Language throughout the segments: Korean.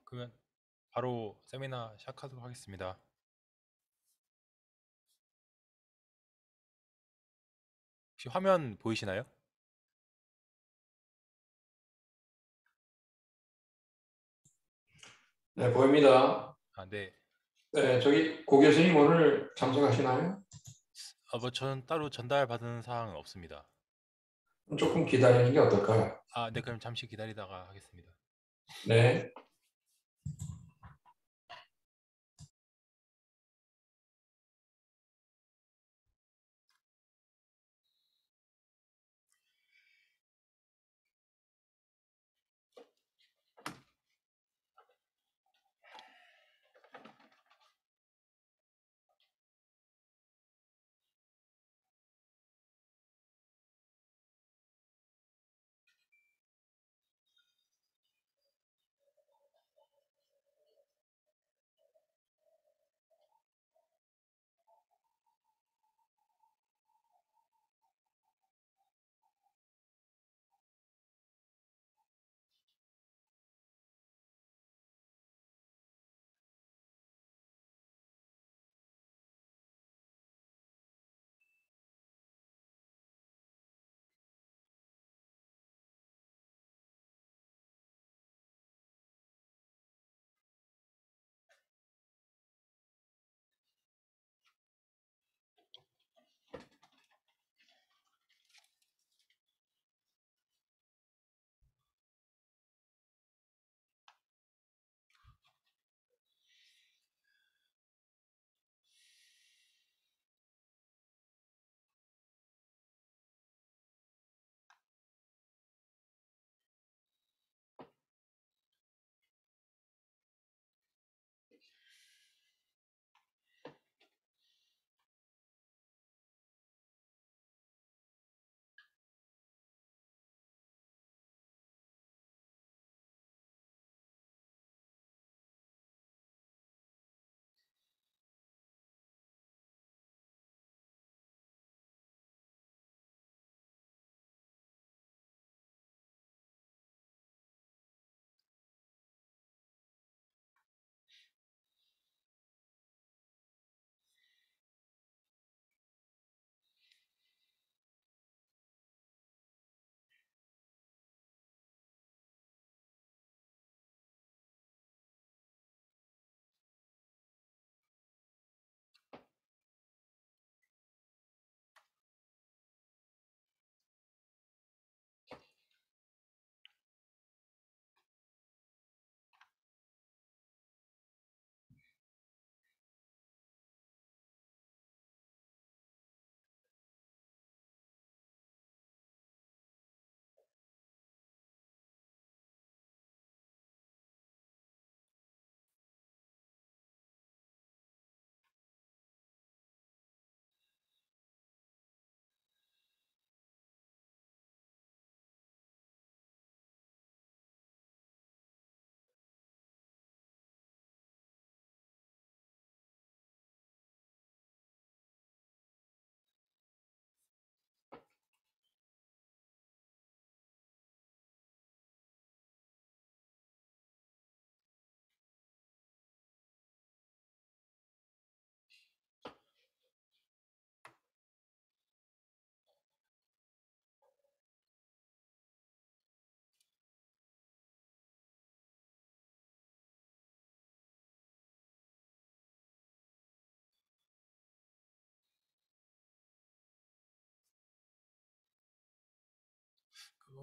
그러면 바로 세미나 시작하도록 하겠습니다. 혹시 화면 보이시나요? 네, 보입니다. 네. 네, 저기 고 교수님 오늘 참석하시나요? 저는 따로 전달받은 사항은 없습니다. 조금 기다리는 게 어떨까요? 네, 그럼 잠시 기다리다가 하겠습니다. 네.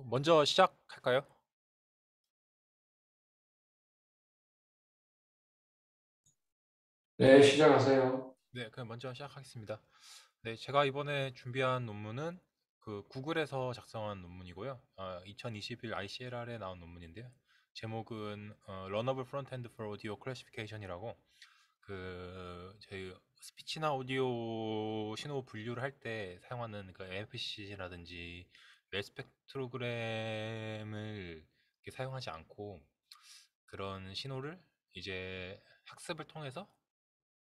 먼저 시작할까요? 네, 시작하세요. 네, 그럼 먼저 시작하겠습니다. 네, 제가 이번에 준비한 논문은 그 구글에서 작성한 논문이고요. 2021 ICLR에 나온 논문인데요. 제목은 Runnable Frontend for Audio Classification이라고 저희 스피치나 오디오 신호 분류를 할 때 사용하는 그 MFC라든지 멜 스펙트로그램을 이렇게 사용하지 않고 그런 신호를 이제 학습을 통해서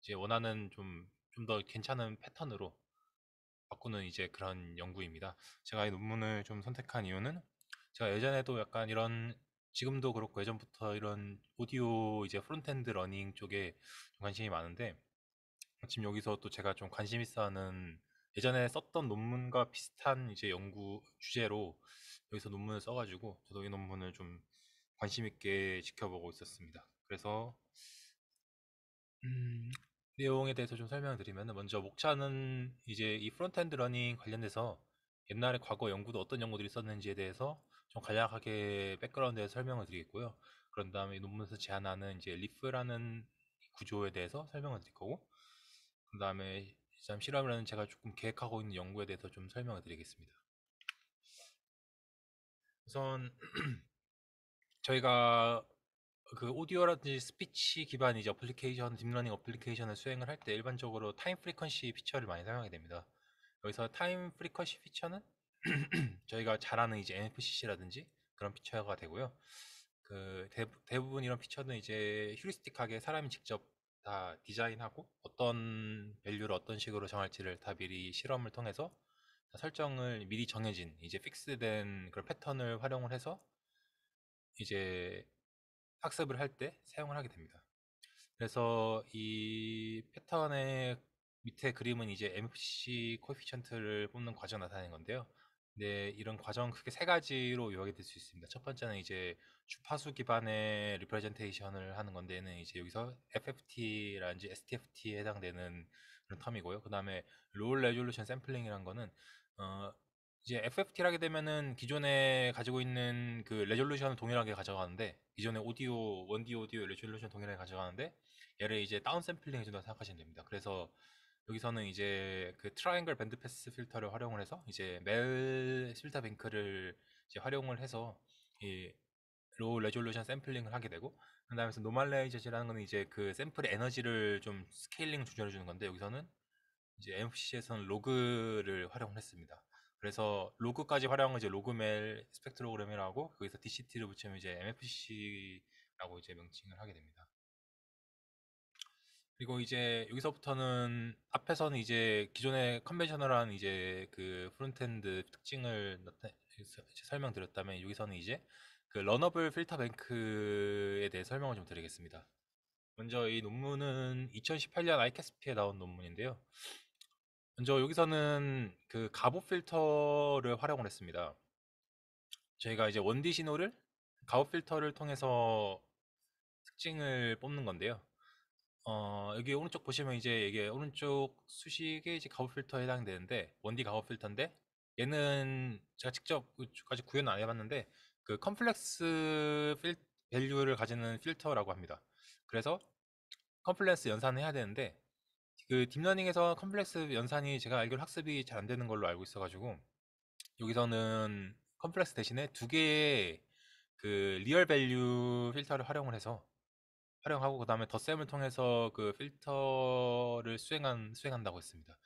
이제 원하는 좀 더 괜찮은 패턴으로 바꾸는 이제 그런 연구입니다. 제가 이 논문을 좀 선택한 이유는 제가 예전에도 약간 이런 지금도 그렇고 예전부터 이런 오디오 이제 프론트엔드 러닝 쪽에 좀 관심이 많은데, 지금 여기서 또 제가 좀 관심 있어 하는 예전에 썼던 논문과 비슷한 이제 연구 주제로 여기서 논문을 써가지고 저도 이 논문을 좀 관심 있게 지켜보고 있었습니다. 그래서 음, 내용에 대해서 좀 설명을 드리면, 먼저 목차는 이제 이 프론트엔드 러닝 관련돼서 옛날에 과거 연구도 어떤 연구들이 있었는지에 대해서 좀 간략하게 백그라운드에 설명을 드리겠고요. 그런 다음에 이 논문에서 제안하는 이제 리프라는 구조에 대해서 설명을 드릴 거고, 그 다음에 잠 실험이라는 제가 조금 계획하고 있는 연구에 대해서 좀 설명을 드리겠습니다. 우선 저희가 그 오디오라든지 스피치 기반 이제 어플리케이션, 딥러닝 어플리케이션을 수행을 할 때 일반적으로 타임 프리퀀시 피처를 많이 사용하게 됩니다. 여기서 타임 프리퀀시 피처는 저희가 잘 아는 이제 NFCC라든지 그런 피처가 되고요. 그 대부분 이런 피처는 이제 휴리스틱하게 사람이 직접 다 디자인하고 어떤 밸류를 어떤 식으로 정할지를 다 미리 실험을 통해서 설정을 미리 정해진 이제 픽스된 그런 패턴을 활용을 해서 이제 학습을 할 때 사용을 하게 됩니다. 그래서 이 패턴의 밑에 그림은 이제 MFC 코에피션트를 뽑는 과정 나타내는 건데요. 네, 이런 과정 크게 세 가지로 요약이 될 수 있습니다. 첫 번째는 이제 주파수 기반의 리프레젠테이션을 하는 건데는 이제 여기서 FFT라든지 STFT에 해당되는 그런 텀이고요. 그 다음에 롤 레졸루션 샘플링이라는 거는 이제 FFT를 하게 되면은 기존에 가지고 있는 그 레졸루션을 동일하게 가져가는데, 기존의 오디오 1D 오디오 레졸루션 동일하게 가져가는데 얘를 이제 다운 샘플링 해준다고 생각하시면 됩니다. 그래서 여기서는 이제 그 트라이앵글 밴드 패스 필터를 활용을 해서 이제 멜 필터 뱅크를 이제 활용을 해서 이 로우 레졸루션 샘플링을 하게 되고, 그다음에 노멀라이저라는 거는 이제 그 샘플의 에너지를 좀 스케일링 조절해 주는 건데, 여기서는 이제 MFC에서는 로그를 활용을 했습니다. 그래서 로그까지 활용한 이제 로그멜 스펙트로그램이라고, 거기서 DCT를 붙이면 이제 MFC라고 이제 명칭을 하게 됩니다. 그리고 이제 여기서부터는 앞에서는 이제 기존의 컨벤셔널한 이제 그 프론트엔드 특징을 설명드렸다면, 여기서는 이제 그 러너블 필터 뱅크에 대해 설명을 좀 드리겠습니다. 먼저 이 논문은 2018년 아이캐스피에 나온 논문인데요. 먼저 여기서는 그 가보 필터를 활용을 했습니다. 저희가 이제 원디 신호를 가보 필터를 통해서 특징을 뽑는 건데요. 여기 오른쪽 보시면 이제 이게 오른쪽 수식에 이제 가보 필터에 해당되는데, 원디 가보 필터인데, 얘는 제가 직접 아직 구현은 안 해봤는데 그 컴플렉스 밸류를 가지는 필터라고 합니다. 그래서 컴플렉스 연산을 해야 되는데, 그 딥러닝에서 컴플렉스 연산이 제가 알기로 학습이 잘 안 되는 걸로 알고 있어가지고, 여기서는 컴플렉스 대신에 두 개의 그 리얼 밸류 필터를 활용을 해서 활용하고, 그 다음에 덧셈을 통해서 그 필터를 수행한다고 했습니다.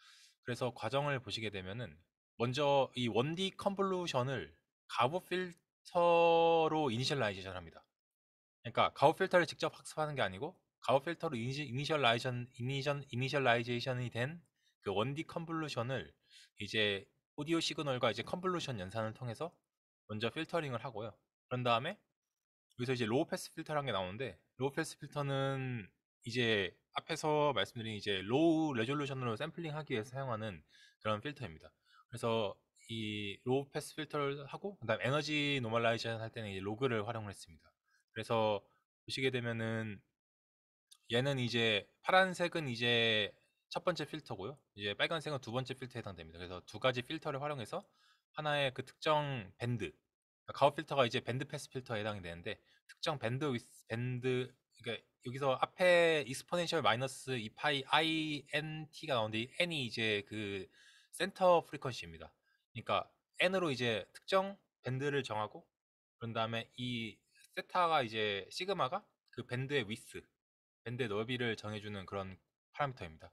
그래서 과정을 보시게 되면은 먼저 이 1D 컨볼루션을 가보 필터로 이니셜라이제이션 합니다. 그러니까 가오 필터를 직접 학습하는 게 아니고 가오 필터로 이니셜라이제이션이 된 그 1D 컨볼루션을 이제 오디오 시그널과 이제 컨볼루션 연산을 통해서 먼저 필터링을 하고요. 그런 다음에 여기서 이제 로우 패스 필터라는 게 나오는데, 로우 패스 필터는 이제 앞에서 말씀드린 이제 로우 레졸루션으로 샘플링하기 위해서 사용하는 그런 필터입니다. 그래서 이 로우 패스 필터를 하고, 그다음 에너지 노멀라이제이션 할 때는 이제 로그를 활용을 했습니다. 그래서 보시게 되면은 얘는 이제 파란색은 이제 첫 번째 필터고요. 이제 빨간색은 두 번째 필터에 해당됩니다. 그래서 두 가지 필터를 활용해서 하나의 그 특정 밴드, 가우 필터가 이제 밴드 패스 필터에 해당이 되는데, 특정 밴드, 그러니까 여기서 앞에 익스포넨셜 마이너스 2파이 INT가 나오는데, 이 N이 이제 그 센터 프리퀀시입니다. 그러니까 N으로 이제 특정 밴드를 정하고, 그런 다음에 이 세타가 이제 시그마가 그 밴드의 위스, 밴드의 넓이를 정해주는 그런 파라미터입니다.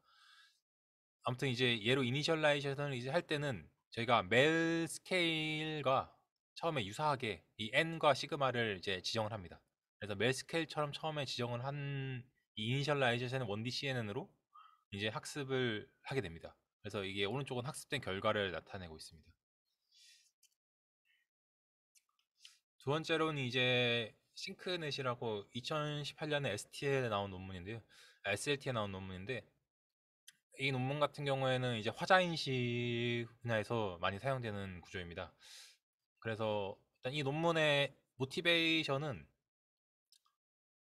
아무튼 이제 얘로 이니셜라이제이션을 이제 할 때는 저희가 멜 스케일과 처음에 유사하게 이 n과 시그마를 이제 지정을 합니다. 그래서 멜 스케일처럼 처음에 지정을 한 이 이니셜라이제이션은 1D CNN으로 이제 학습을 하게 됩니다. 그래서 이게 오른쪽은 학습된 결과를 나타내고 있습니다. 두 번째로는 이제 싱크넷이라고 2018년에 ST에 나온 논문인데요. SLT에 나온 논문인데 이 논문 같은 경우에는 이제 화자인식 분야에서 많이 사용되는 구조입니다. 그래서 일단 이 논문의 모티베이션은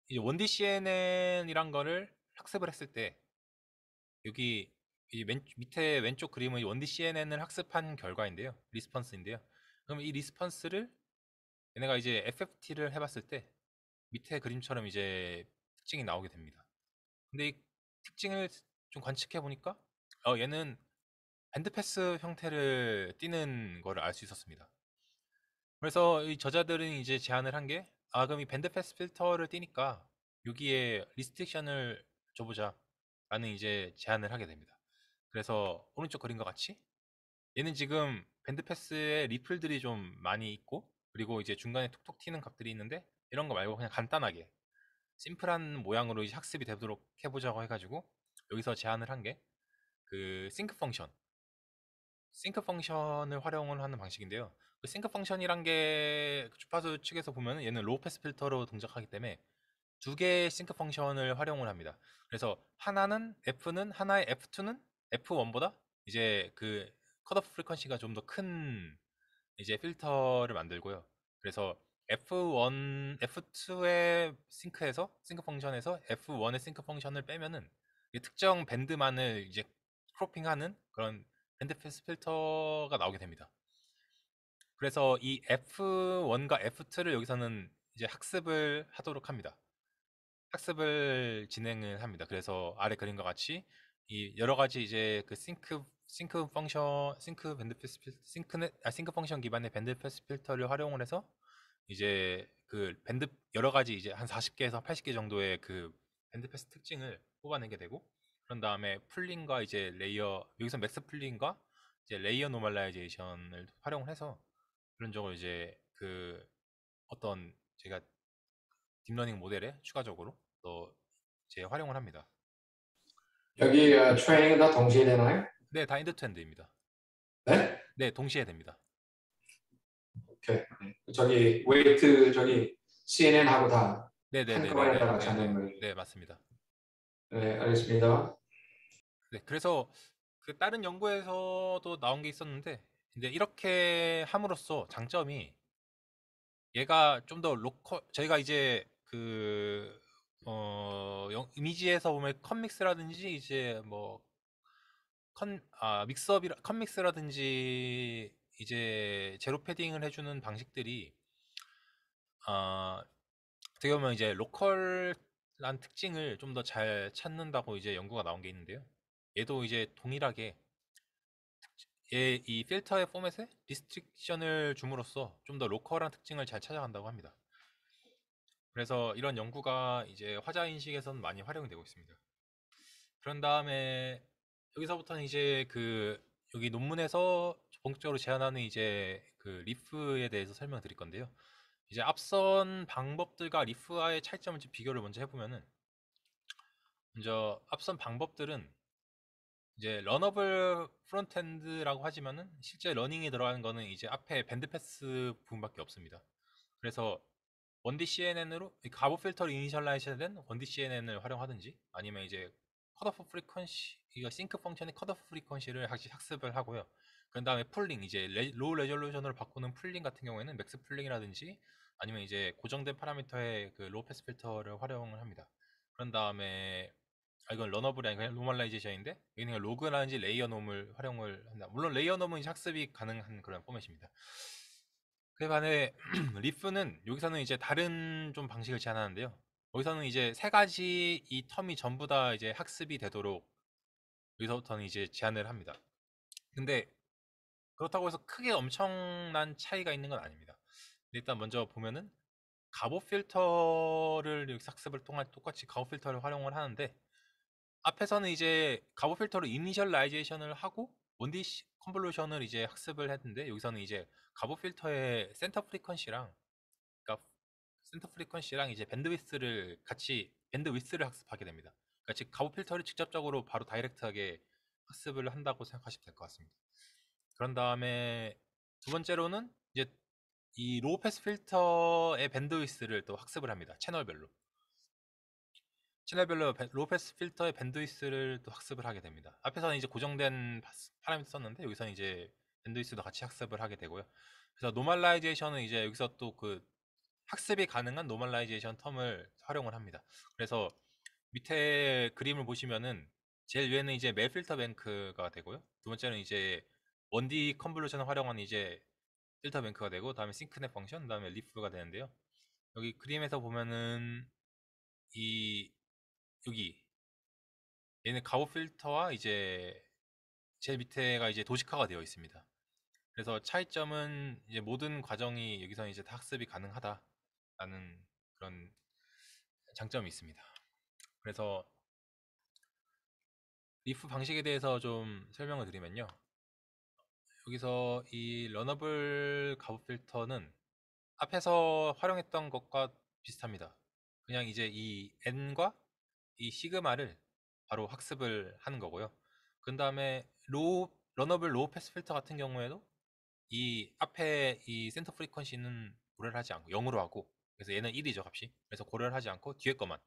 이제 1D CNN이란 거를 학습을 했을 때 여기 이 밑에 왼쪽 그림은 1D CNN을 학습한 결과인데요. 리스폰스인데요. 그럼 이 리스폰스를 얘네가 이제 FFT를 해봤을 때 밑에 그림처럼 이제 특징이 나오게 됩니다. 근데 이 특징을 좀 관측해 보니까 얘는 밴드패스 형태를 띠는 거를 알 수 있었습니다. 그래서 이 저자들은 이제 제안을 한 게, 그럼 이 밴드패스 필터를 띠니까 여기에 리스트릭션을 줘보자 라는 이제 제안을 하게 됩니다. 그래서 오른쪽 그림과 같이 얘는 지금 밴드패스에 리플들이 좀 많이 있고 그리고 이제 중간에 톡톡 튀는 값들이 있는데 이런 거 말고 그냥 간단하게 심플한 모양으로 이제 학습이 되도록 해보자고 해가지고 여기서 제안을 한 게 그 싱크 펑션을 활용을 하는 방식인데요. 그 싱크 펑션이란 게 주파수 측에서 보면 얘는 로우 패스 필터로 동작하기 때문에 두 개의 싱크 펑션을 활용을 합니다. 그래서 하나의 F2는 F1보다 이제 그 컷오프 프리퀀시가 좀 더 큰 이제 필터를 만들고요. 그래서 F2의 싱크 펑션에서 F1의 싱크 펑션을 빼면은 이 특정 밴드만을 이제 크로핑하는 그런 밴드 패스 필터가 나오게 됩니다. 그래서 이 F1과 F2를 여기서는 이제 학습을 하도록 합니다. 학습을 진행을 합니다. 그래서 아래 그림과 같이 이 여러 가지 이제 그 싱크 펑션, 싱크 펑션 기반의 밴드 패스 필터를 활용을 해서 이제 그 밴드 여러 가지 이제 한 40개에서 80개 정도의 그 밴드 패스 특징을 뽑아내게 되고 그런 다음에 풀링과 이제 레이어 여기서 맥스 풀링과 이제 레이어 노멀라이제이션을 활용을 해서 그런 쪽으로 이제 그 어떤 제가 딥러닝 모델에 추가적으로 또 이제 활용을 합니다. 여기 트레이닝은 다 동시에 되나요? 네, 다 엔드 투 엔드입니다. 네? 네, 동시에 됩니다. 오케이. 저기 웨이트 저기 CNN하고 다 한꺼번에다가 네네네네네네네. 잡는 거예요. 네, 맞습니다. 네, 알겠습니다. 네, 그래서 그 다른 연구에서도 나온 게 있었는데 이제 이렇게 함으로써 장점이 얘가 좀 더 로컬 저희가 이제 그 이미지에서 보면 컷믹스라든지 이제 뭐 컷믹스라든지 이제 제로 패딩을 해주는 방식들이 어떻게 보면 이제 로컬한 특징을 좀 더 잘 찾는다고 이제 연구가 나온 게 있는데요. 얘도 이제 동일하게 얘 이 필터의 포맷에 리스트릭션을 줌으로써 좀 더 로컬한 특징을 잘 찾아간다고 합니다. 그래서 이런 연구가 이제 화자 인식에서는 많이 활용이 되고 있습니다. 그런 다음에 여기서부터는 이제 그 여기 논문에서 본격적으로 제안하는 이제 그 리프에 대해서 설명드릴 건데요. 이제 앞선 방법들과 리프와의 차이점을 좀 비교를 먼저 해보면은 먼저 앞선 방법들은 이제 러너블 프론트엔드라고 하지만은 실제 러닝에 들어가는 거는 이제 앞에 밴드 패스 부분밖에 없습니다. 그래서 1D CNN으로 가보 필터를 이니셜라이즈 된 1D CNN을 활용하든지 아니면 이제 컷오프 프리퀀시 이거 싱크 펑션의 컷오프 프리퀀시를 같이 학습을 하고요. 그 다음에 풀링 이제 로우 레졸루션으로 바꾸는 풀링 같은 경우에는 맥스 풀링이라든지 아니면 이제 고정된 파라미터의 그 로우 패스 필터를 활용을 합니다. 그런 다음에 이건 러너블이 아니고 그냥 노멀라이제이션인데 여기는 그냥 로그라든지 레이어 놈을 활용을 한다. 물론 레이어 놈은 이제 학습이 가능한 그런 포맷입니다. 그에 반해 리프는 여기서는 이제 다른 좀 방식을 제안하는데요. 여기서는 이제 세 가지 이 텀이 전부 다 이제 학습이 되도록 여기서부터는 이제 제안을 합니다. 근데 그렇다고 해서 크게 엄청난 차이가 있는 건 아닙니다. 일단 먼저 보면은 가보 필터를 여기 학습을 통할 똑같이 가보 필터를 활용을 하는데 앞에서는 이제 가보 필터로 이니셜라이제이션을 하고 원디 컨볼루션을 이제 학습을 했는데 여기서는 이제 가보 필터의 센터 프리퀀시랑 그러니까 센터 프리퀀시랑 이제 밴드위스를 학습하게 됩니다. 그러니까 즉 가보 필터를 직접적으로 바로 다이렉트하게 학습을 한다고 생각하시면 될 것 같습니다. 그런 다음에 두 번째로는 이제 이 로우 패스 필터의 밴드위스를 또 학습을 합니다. 채널별로. 로우 패스 필터의 밴드위스를 또 학습을 하게 됩니다. 앞에서는 이제 고정된 파라미터 썼는데 여기서는 이제 밴드위스도 같이 학습을 하게 되고요. 그래서 노멀라이제이션은 이제 여기서 또 그 학습이 가능한 노멀라이제이션 텀을 활용을 합니다. 그래서 밑에 그림을 보시면은 제일 위에는 이제 멜 필터 뱅크가 되고요. 두 번째는 이제 1D 컨볼루션을 활용한 이제 필터 뱅크가 되고, 다음에 싱크넷 펑션, 그다음에 리프가 되는데요. 여기 그림에서 보면은 이 여기 얘는 가오 필터와 이제 제일 밑에가 이제 도식화가 되어 있습니다. 그래서 차이점은 이제 모든 과정이 여기서 이제 다 학습이 가능하다라는 그런 장점이 있습니다. 그래서 리프 방식에 대해서 좀 설명을 드리면요. 여기서 이 러너블 가오 필터는 앞에서 활용했던 것과 비슷합니다. 그냥 이제 이 n과 이 시그마를 바로 학습을 하는 거고요. 그 다음에 러너블 로우 패스 필터 같은 경우에도 이 앞에 이 센터 프리퀀시는 고려를 하지 않고 0으로 하고, 그래서 얘는 1이죠 값이. 그래서 고려를 하지 않고 뒤에 것만,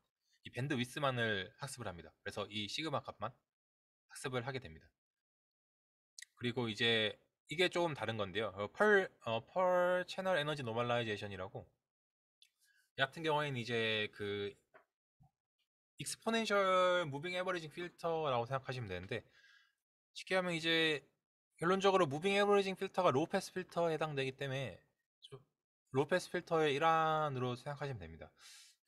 이 밴드 위스만을 학습을 합니다. 그래서 이 시그마 값만 학습을 하게 됩니다. 그리고 이제 이게 조금 다른 건데요. 펄 채널 에너지 노멀라이제이션이라고, 이 같은 경우에는 이제 그 익스포넨셜 무빙 에버리징 필터라고 생각하시면 되는데, 쉽게 하면 이제 결론적으로 무빙 에버리징 필터가 로우 패스 필터에 해당되기 때문에 로우 패스 필터의 일환으로 생각하시면 됩니다.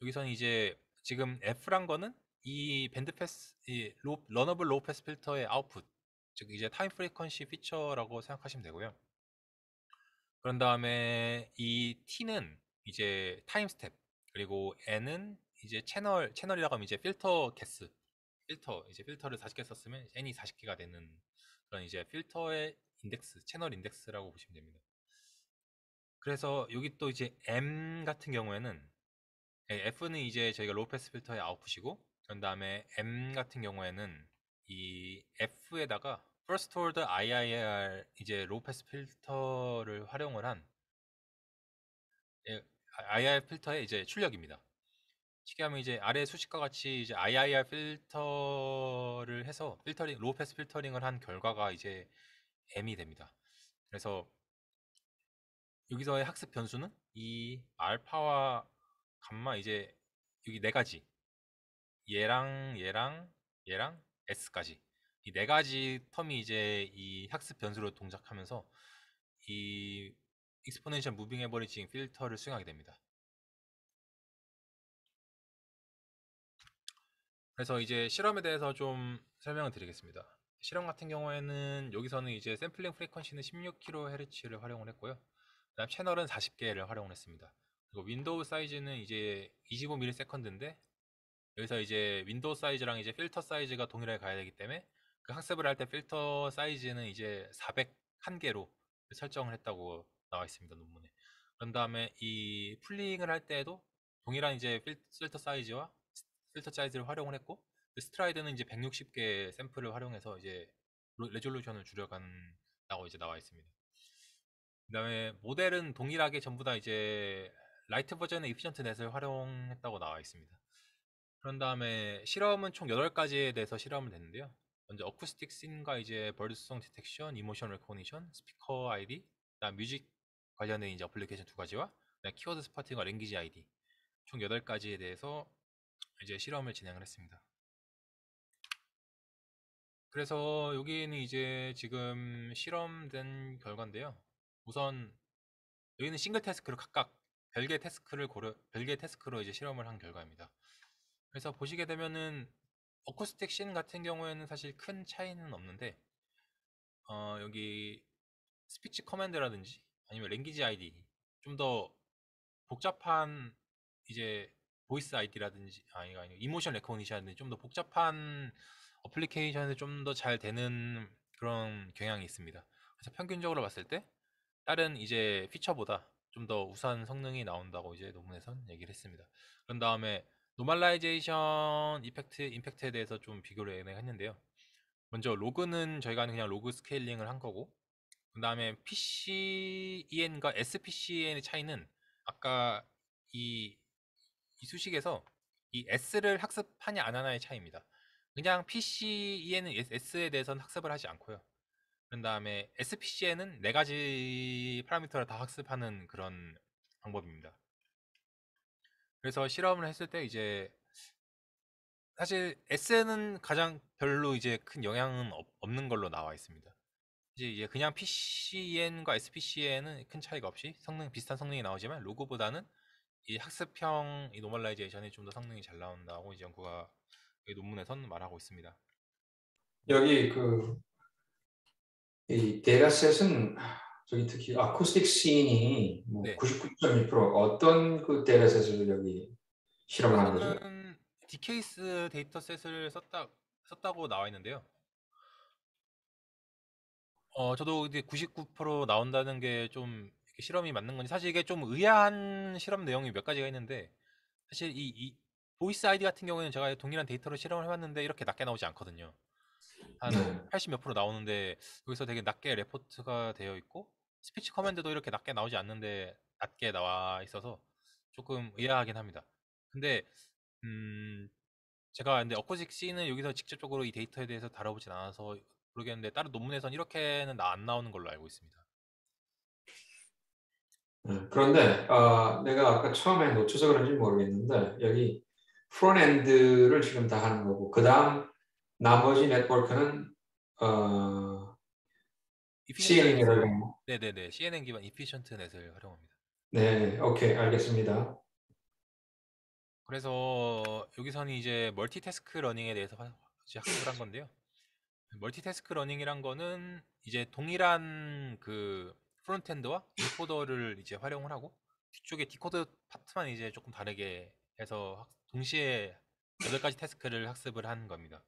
여기서는 이제 지금 F란 거는 이 밴드 패스, 러너블 로우 패스 필터의 아웃풋, 즉 이제 타임 프리퀀시 피처라고 생각하시면 되고요. 그런 다음에 이 T는 이제 타임 스텝, 그리고 N은 이제 채널이라고 하면 이제 필터 개수, 이제 필터를 40개 썼으면 N이 40개가 되는 그런 이제 필터의 인덱스, 채널 인덱스라고 보시면 됩니다. 그래서 여기 또 이제 M 같은 경우에는, F는 이제 저희가 로우 패스 필터의 아웃풋이고, 그런 다음에 M 같은 경우에는 이 F에다가 First Order IIR 이제 로우 패스 필터를 활용을 한 IIR 필터의 이제 출력입니다. 쉽게 하면 이제 아래 수식과 같이 이제 IIR 필터를 해서 로우 패스 필터링을 한 결과가 이제 M이 됩니다. 그래서 여기서의 학습 변수는 이 알파와 감마, 이제 여기 네 가지, 얘랑 S까지, 이 네 가지 텀이 이제 이 학습 변수로 동작하면서 이 익스포넨셜 무빙 에버리징 필터를 수행하게 됩니다. 그래서 이제 실험에 대해서 좀 설명을 드리겠습니다. 실험 같은 경우에는 여기서는 이제 샘플링 프리퀀시는 16kHz를 활용을 했고요. 그다음 채널은 40개를 활용을 했습니다. 그리고 윈도우 사이즈는 이제 25ms인데, 여기서 이제 윈도우 사이즈랑 이제 필터 사이즈가 동일하게 가야 되기 때문에 그 학습을 할 때 필터 사이즈는 이제 401개로 설정을 했다고 나와 있습니다, 논문에. 그런 다음에 이 풀링을 할 때에도 동일한 이제 필터 사이즈를 활용을 했고, 그 스트라이드는 이제 160개 샘플을 활용해서 이제 레졸루션을 줄여간다고 이제 나와 있습니다. 그 다음에 모델은 동일하게 전부 다 이제 라이트 버전의 이피션트 넷을 활용했다고 나와 있습니다. 그런 다음에 실험은 총 8가지에 대해서 실험을 했는데요. 먼저 어쿠스틱 씬과 이제 벌드송 디텍션, 이모션 레코니션, 스피커 아이디, 그다음 뮤직 관련된 이제 어플리케이션 2가지와 키워드 스파팅과 랭귀지 아이디, 총 8가지에 대해서 이제 실험을 진행을 했습니다. 그래서 여기는 이제 지금 실험된 결과인데요. 우선 여기는 싱글 태스크를 각각 별개 태스크로 이제 실험을 한 결과입니다. 그래서 보시게 되면은 어쿠스틱 씬 같은 경우에는 사실 큰 차이는 없는데, 여기 스피치 커맨드라든지 아니면 랭귀지 아이디, 좀 더 복잡한 이제 보이스 아이디라든지, 아니가 아니고 이모션 레코니션이라든지 좀 더 복잡한 어플리케이션에 좀 더 잘 되는 그런 경향이 있습니다. 그래서 평균적으로 봤을 때 다른 이제 피처보다 좀 더 우수한 성능이 나온다고 이제 논문에선 얘기를 했습니다. 그런 다음에 노멀라이제이션 임팩트에 대해서 좀 비교를 했는데요. 먼저 로그는 저희가 그냥 로그 스케일링을 한 거고, 그 다음에 PCEN과 SPCEN의 차이는 아까 이, 이 수식에서 이 S를 학습하냐 안 하냐의 차이입니다. 그냥 PCEN은 S에 대해서는 학습을 하지 않고요. 그 다음에 SPC에는 네 가지 파라미터를 다 학습하는 그런 방법입니다. 그래서 실험을 했을 때 이제 사실 S는 가장 별로 이제 큰 영향은 없는 걸로 나와 있습니다. 이제 그냥 PCN과 SPCN은 큰 차이가 없이 비슷한 성능이 나오지만 로그보다는 이 학습형 이 노멀라이제이션이 좀 더 성능이 잘 나온다고 이제 연구가 이 논문에서는 말하고 있습니다. 여기 이 데이터셋은 저기 특히 아쿠스틱 씬이 뭐 네, 99.2% 어떤 그 데이터셋을 여기 실험을 한 거죠? 여기서는 디케이스 데이터셋을 썼다고 나와 있는데요. 저도 이제 99% 나온다는 게 좀 실험이 맞는 건지 사실 이게 좀 의아한 실험 내용이 몇 가지가 있는데 사실 이 보이스 아이디 같은 경우에는 제가 동일한 데이터로 실험을 해봤는데 이렇게 낮게 나오지 않거든요. 한 네. 80 몇 프로 나오는데 여기서 되게 낮게 레포트가 되어 있고 스피치 커맨드도 이렇게 낮게 나오지 않는데 낮게 나와 있어서 조금 의아하긴 합니다. 근데 음, 제가 근데 어코직 C는 여기서 직접적으로 이 데이터에 대해서 다뤄보진 않아서 모르겠는데 다른 논문에선 이렇게는 안 나오는 걸로 알고 있습니다. 그런데 내가 아까 처음에 놓쳐서 그런지 모르겠는데 여기 프론엔드를 지금 다 하는 거고 그 다음 나머지 네트워크는 이피션트 CNN이라고 넷을 하는 네네네 CNN 기반 이피션트 넷을 활용합니다. 네, 오케이, 알겠습니다. 그래서 여기서는 이제 멀티태스크 러닝에 대해서 이제 학습을 한 건데요. 멀티태스크 러닝이란 거는 이제 동일한 그 프론트엔드와 인코더를 이제 활용을 하고 뒤쪽에 디코드 파트만 이제 조금 다르게 해서 동시에 8가지 태스크를 학습을 한 겁니다.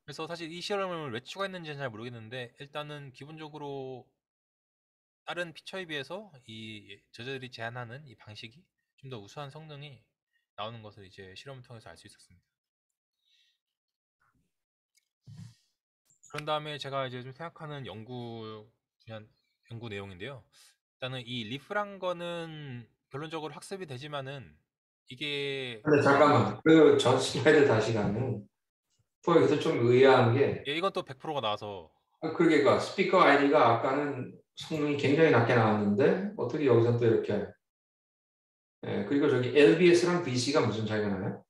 그래서 사실 이 실험을 왜 추가했는지는 잘 모르겠는데 일단은 기본적으로 다른 피처에 비해서 이 저자들이 제안하는 이 방식이 좀 더 우수한 성능이 나오는 것을 이제 실험을 통해서 알 수 있었습니다. 그런 다음에 제가 이제 좀 생각하는 연구 내용인데요. 일단은 이 리프란 거는 결론적으로 학습이 되지만은 이게 근데 잠깐만, 그 전 슬라이드 다시 가면 또 여기서 좀 의아한 게 이건 또 100%가 나와서 그게 그 스피커 아이디가 아까는 성능이 굉장히 낮게 나왔는데 어떻게 여기서 또 이렇게 그리고 저기 LBS랑 BC가 무슨 차이가 나요?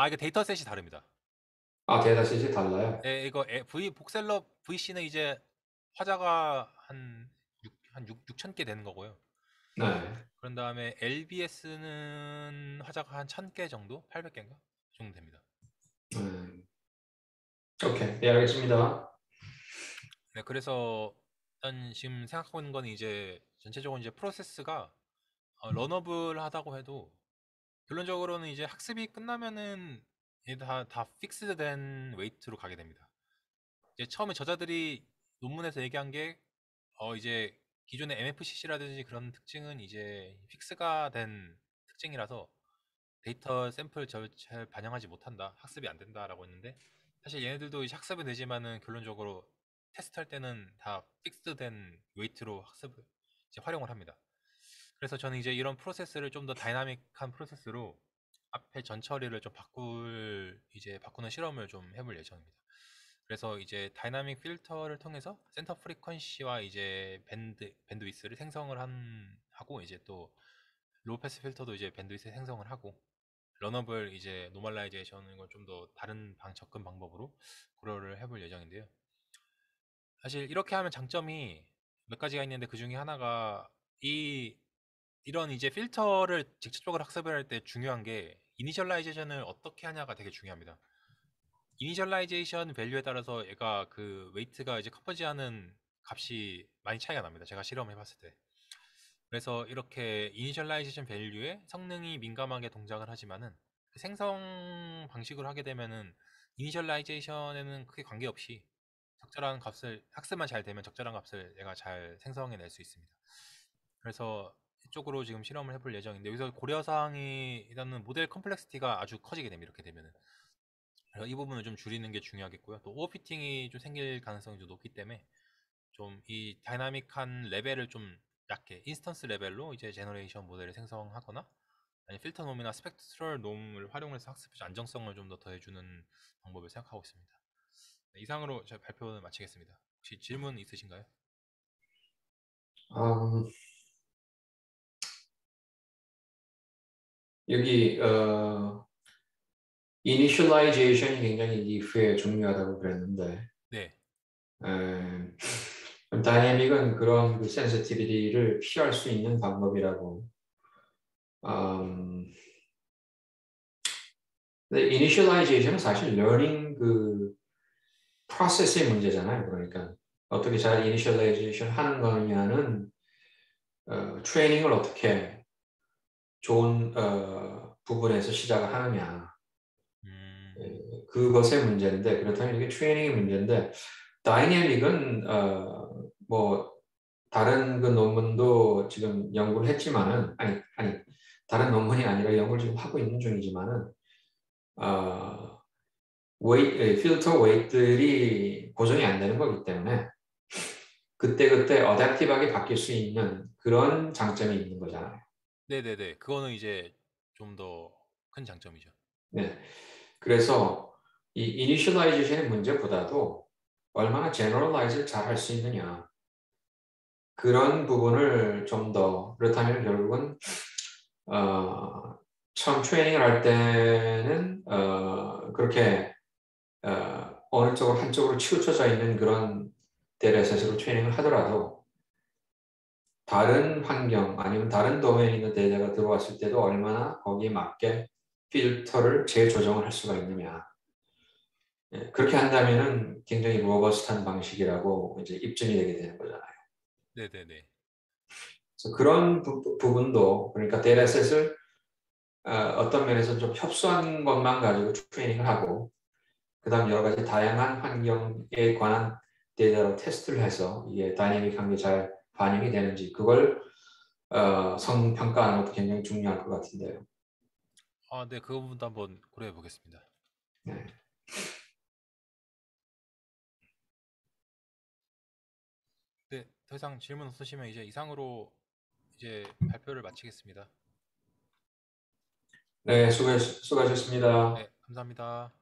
이게 데이터셋이 다릅니다. 데이터셋이 달라요. 네, 이거 복셀러 VC는 이제 화자가 한 6천 개 되는 거고요. 네. 그런 다음에 LBS는 화자가 한 1000개 정도? 800개인가? 그 정도 됩니다. 음, 오케이, 네, 알겠습니다. 네, 그래서 일단 지금 생각하고 있는 건 이제 전체적으로 이제 프로세스가 러너블하다고 해도 결론적으로는 이제 학습이 끝나면은 이게 다 픽스된 웨이트로 가게 됩니다. 이제 처음에 저자들이 논문에서 얘기한 게 이제 기존의 MFCC라든지 그런 특징은 이제 픽스가 된 특징이라서 데이터 샘플 잘 반영하지 못한다, 학습이 안 된다라고 했는데 사실 얘네들도 이제 학습은 되지만은 결론적으로 테스트할 때는 다 픽스된 웨이트로 학습을 이제 활용을 합니다. 그래서 저는 이제 이런 프로세스를 좀 더 다이나믹한 프로세스로 앞에 전 처리를 좀 바꾸는 실험을 좀 해볼 예정입니다. 그래서 이제 다이나믹 필터를 통해서 센터 프리퀀시와 이제 밴드위스를 하고 이제 또 로우 패스 필터도 이제 밴드위스 생성을 하고 러너블 이제 노멀라이제이션을 좀 더 다른 접근 방법으로 고려를 해볼 예정인데요. 사실 이렇게 하면 장점이 몇 가지가 있는데 그 중에 하나가 이런 이제 필터를 직접적으로 학습을 할 때 중요한 게 이니셜라이제이션을 어떻게 하냐가 되게 중요합니다. 이니셜라이제이션 밸류에 따라서 얘가 그 웨이트가 이제 커버지하는 값이 많이 차이가 납니다. 제가 실험해 봤을 때. 그래서 이렇게 이니셜라이제이션 밸류에 성능이 민감하게 동작을 하지만은 그 생성 방식으로 하게 되면은 이니셜라이제이션에는 크게 관계없이 적절한 값을 학습만 잘 되면 적절한 값을 얘가 잘 생성해 낼 수 있습니다. 그래서 이쪽으로 지금 실험을 해볼 예정인데 여기서 고려 사항이 일단은 모델 컴플렉시티가 아주 커지게 됩니다. 이렇게 되면은 그래서 이 부분을 좀 줄이는 게 중요하겠고요. 또 오버피팅이 좀 생길 가능성이 좀 높기 때문에 좀 이 다이나믹한 레벨을 좀 약게 인스턴스 레벨로 이제 제너레이션 모델을 생성하거나 아니 필터 놈이나 스펙트럴 놈을 활용해서 학습 안정성을 좀 더 더해주는 방법을 생각하고 있습니다. 네, 이상으로 제 발표는 마치겠습니다. 혹시 질문 있으신가요? 음, 여기 initialization이 굉장히 이프에 중요하다고 그랬는데 네, 음, 다이내믹은 그런 그 센시티비티를 피할 수 있는 방법이라고. 음, 근데 initialization은 사실 learning 그 프로세스의 문제잖아요. 그러니까 어떻게 잘 initialization 하는 거냐는 트레이닝을 어떻게 좋은 부분에서 시작을 하느냐. 음, 그것의 문제인데 그렇다면 이게 트레이닝의 문제인데 다이내믹은 뭐 다른 그 논문도 지금 연구를 했지만은 아니 다른 논문이 아니라 연구를 지금 하고 있는 중이지만은 필터 웨이트들이 고정이 안 되는 거기 때문에 그때그때 어댑티브하게 바뀔 수 있는 그런 장점이 있는 거잖아요. 네네네. 그거는 이제 좀 더 큰 장점이죠. 네. 그래서 이 이니셜라이제이션의 문제보다도 얼마나 제너럴라이즈를 잘 할 수 있느냐 그런 부분을 좀 더 그렇다면 결국은 처음 트레이닝을 할 때는 그렇게 어느 쪽으로 한쪽으로 치우쳐져 있는 그런 데이터셋으로 트레이닝을 하더라도 다른 환경 아니면 다른 도메인에 있는 데이터가 들어왔을 때도 얼마나 거기에 맞게 필터를 재조정을 할 수가 있느냐. 예, 그렇게 한다면은 굉장히 로버스트한 방식이라고 이제 입증이 되게 되는 거잖아요. 네네네. 그래서 그런 부분도 그러니까 데이터셋을 어떤 면에서 좀 협소한 것만 가지고 트레이닝을 하고 그다음 여러 가지 다양한 환경에 관한 데이터로 테스트를 해서 이게 다이내믹한 게 잘 반영이 되는지 그걸 성평가하는 것도 굉장히 중요할 것 같은데요. 아, 네, 그 부분도 한번 고려해 보겠습니다. 네. 네, 더 이상 질문 없으시면 이제 이상으로 이제 발표를 마치겠습니다. 네, 수고하셨습니다. 네, 감사합니다.